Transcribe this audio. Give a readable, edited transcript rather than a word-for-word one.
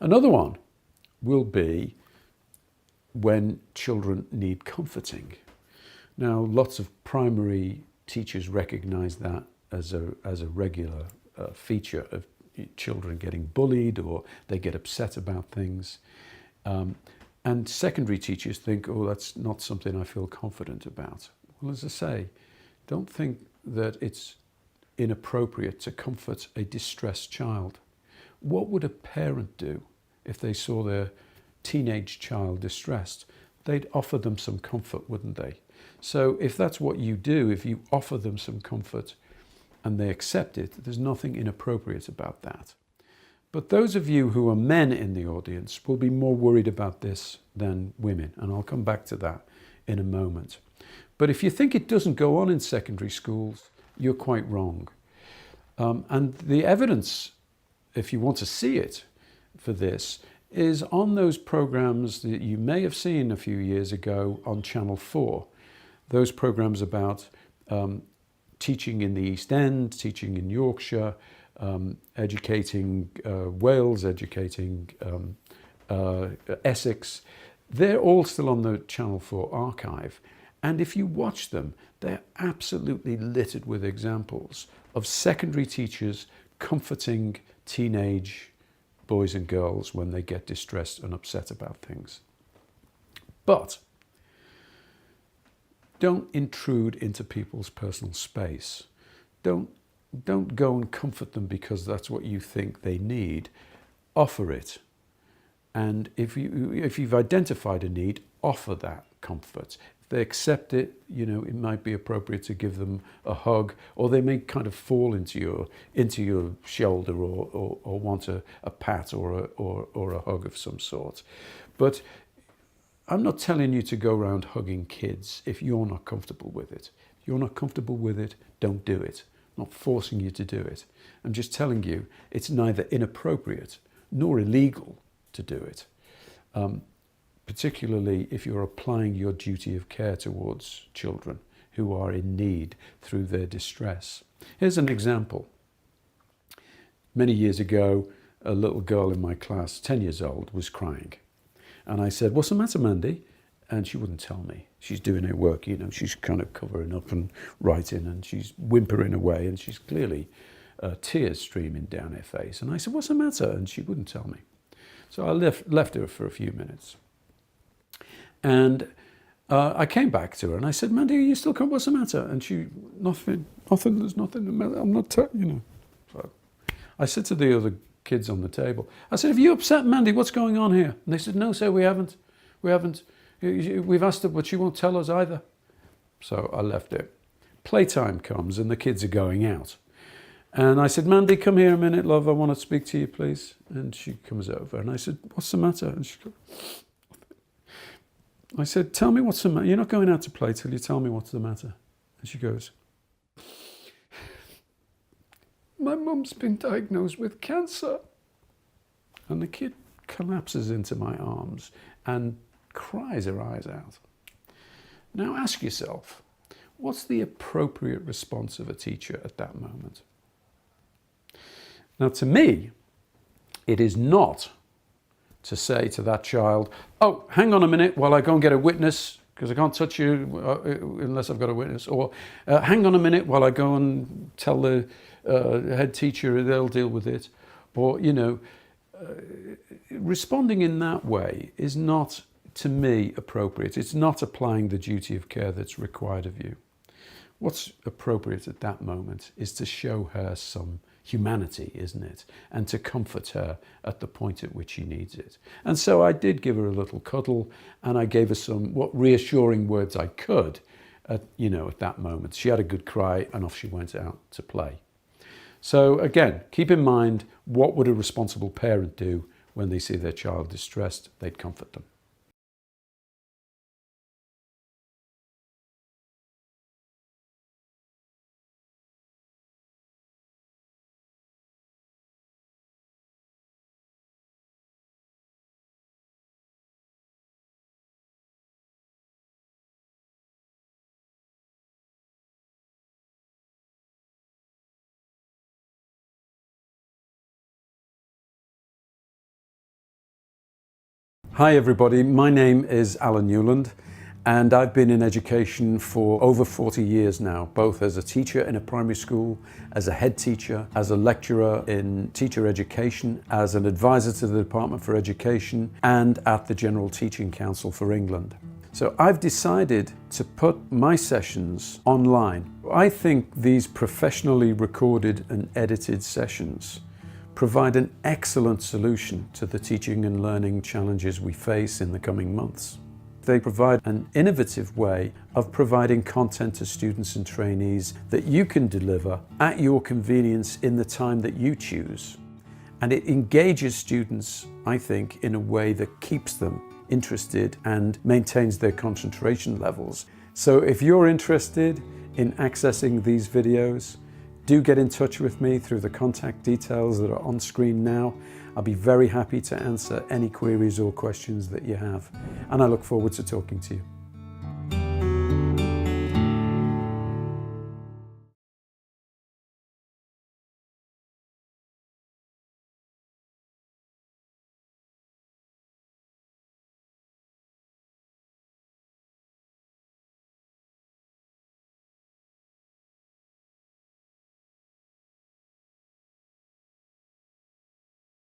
Another one will be when children need comforting. Now, lots of primary teachers recognize that as a regular feature of children getting bullied, or they get upset about things. And secondary teachers think, oh, that's not something I feel confident about. Well, as I say, don't think that it's inappropriate to comfort a distressed child. What would a parent do if they saw their teenage child distressed? They'd offer them some comfort, wouldn't they? So if that's what you do, if you offer them some comfort and they accept it, there's nothing inappropriate about that. But those of you who are men in the audience will be more worried about this than women, and I'll come back to that in a moment. But if you think it doesn't go on in secondary schools, you're quite wrong. And the evidence, if you want to see it for this, is on those programs that you may have seen a few years ago on Channel 4. Those programs about teaching in the East End, teaching in Yorkshire, educating Wales, educating Essex. They're all still on the Channel 4 archive. And if you watch them, they're absolutely littered with examples of secondary teachers comforting teenage boys and girls when they get distressed and upset about things. But don't intrude into people's personal space. Don't go and comfort them because that's what you think they need. Offer it. And if you've identified a need, offer that comfort. If they accept it, it might be appropriate to give them a hug, or they may kind of fall into your shoulder or want a pat or a hug of some sort. But I'm not telling you to go around hugging kids if you're not comfortable with it. If you're not comfortable with it, don't do it. I'm not forcing you to do it. I'm just telling you it's neither inappropriate nor illegal to do it, particularly if you're applying your duty of care towards children who are in need through their distress. Here's an example. Many years ago, a little girl in my class, 10 years old, was crying. And I said, "What's the matter, Mandy?" And she wouldn't tell me. She's doing her work, she's kind of covering up and writing, and she's whimpering away, and she's clearly tears streaming down her face. And I said, "What's the matter?" And she wouldn't tell me. So I left her for a few minutes. And I came back to her and I said, "Mandy, are you still crying? What's the matter?" And she, nothing, there's nothing, I'm not, So I said to the other kids on the table, I said, "Have you upset Mandy? What's going on here?" And they said, "No, sir, we haven't. We've asked her, but she won't tell us either." So I left it. Playtime comes and the kids are going out. And I said, "Mandy, come here a minute, love. I want to speak to you, please." And she comes over and I said, "What's the matter?" And she goes, I said, "Tell me what's the matter. You're not going out to play till you tell me what's the matter." And she goes, "My mum's been diagnosed with cancer." And the kid collapses into my arms and cries her eyes out. Now ask yourself, what's the appropriate response of a teacher at that moment? Now, to me, it is not to say to that child, "Oh, hang on a minute while I go and get a witness, because I can't touch you unless I've got a witness," or "Hang on a minute while I go and tell the head teacher, they'll deal with it." Or, responding in that way is not, to me, appropriate. It's not applying the duty of care that's required of you. What's appropriate at that moment is to show her some humanity, isn't it? And to comfort her at the point at which she needs it. And so I did give her a little cuddle, and I gave her some what reassuring words I could at that moment. She had a good cry, and off she went out to play. So again, keep in mind, what would a responsible parent do when they see their child distressed? They'd comfort them. Hi everybody, my name is Alan Newland and I've been in education for over 40 years now, both as a teacher in a primary school, as a head teacher, as a lecturer in teacher education, as an advisor to the Department for Education and at the General Teaching Council for England. So I've decided to put my sessions online. I think these professionally recorded and edited sessions provide an excellent solution to the teaching and learning challenges we face in the coming months. They provide an innovative way of providing content to students and trainees that you can deliver at your convenience in the time that you choose. And it engages students, I think, in a way that keeps them interested and maintains their concentration levels. So if you're interested in accessing these videos, do get in touch with me through the contact details that are on screen now. I'll be very happy to answer any queries or questions that you have, and I look forward to talking to you.